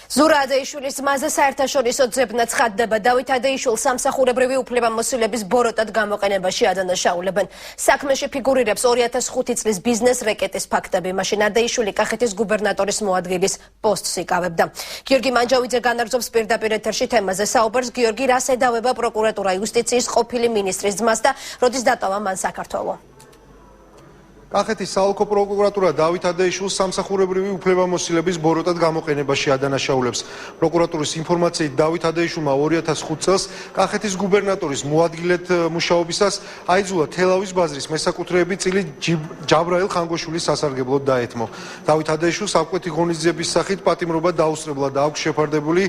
ზურა ადეიშვილის ძმაზე საერთაშორისო ძებნა ცხადდება. დავით ადეიშვილს სამსახურებრივი უფლებამოსილების ბოროტად გამოყენებაში ადანაშაულებენ. საქმეში ფიგურირებს 2005 წლის ბიზნეს რეკეტის ფაქტები. მაშინ ადეიშვილი კახეთის გუბერნატორის მოადგილის პოსტს იკავებდა. გიორგი მანჯავიძე განაგრძობს პირდაპირ ეთერში თემაზე საუბარს. გიორგი, რას ედავება პროკურატურა იუსტიციის ყოფილი მინისტრის ძმას და როდის დატოვა მან საქართველო? კახეთის საოლქო პროკურატურა დავით ადეიშვილს სამსახურებრივი უფლებამოსილების ბოროტად გამოყენებაში ადანაშაულებს. პროკურატურის ინფორმაციით დავით ადეიშვილმა 2005 წელს კახეთის გუბერნატორის მოადგილედ მუშაობისას აიძულა თელავის ბაზრის მესაკუთრეები წილი ჯაბრაილ ხანგოშვილის სასარგებლოდ დაეთმო. დავით ადეიშვილს აღკვეთი ღონისძიების სახით პატიმრობა დაუსწრებლა და აქვს შეფარდებული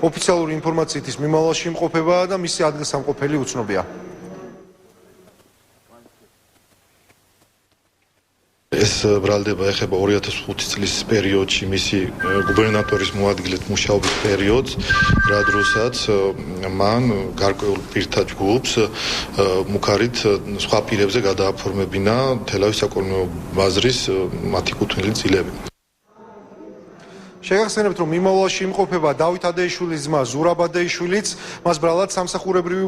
ოფიციალური ინფორმაციით ის მიმავალში იმყოფება და მისი ადგილსამყოფელი უცნობია. ეს ბრალდება ეხება 2005 წლის პერიოდში მისი გუბერნატორის მოადგილედ მუშაობის პერიოდს, რა დროსაც მან გარკვეულ პირთა ჯგუფს მუქარით სხვა პირებზე გადააფორმებინა თელავის საკოლმეო ბაზრის მათი კუთვნილი წილები. შეგახსენებთ, რომ მიმავალში იმყოფება დავით ადეიშვილის ძმა ზურაბ ადეიშვილიც, მას ბრალად სამსახურებრივი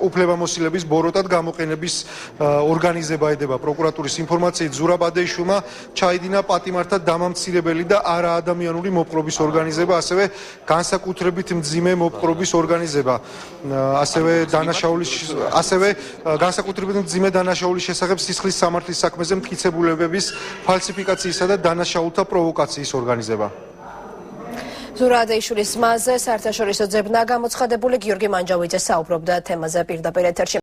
უფლებამოსილების ბოროტად გამოყენების ორგანიზება ედება. პროკურატურის ინფორმაციით ზურაბ ადეიშვილმა ჩაიდინა პატიმართა დამამცირებელი და არაადამიანური მოპყრობის ორგანიზება, ასევე განსაკუთრებით მძიმე მოპყრობის ორგანიზება. ასევე განსაკუთრებით მძიმე დანაშაულის შესახებ სისხლის სამართლის საქმეზე მტკიცებულებების ფალსიფიკაციისა და დანაშაულთა პროვოკაციის ორგანიზება. ზურა ადეიშვილის ძმაზე საერთაშორისო ძებნა გამოცხადებული. გიორგი მანჯავიძე საუბრობდა თემაზე პირდაპირ ეთერში.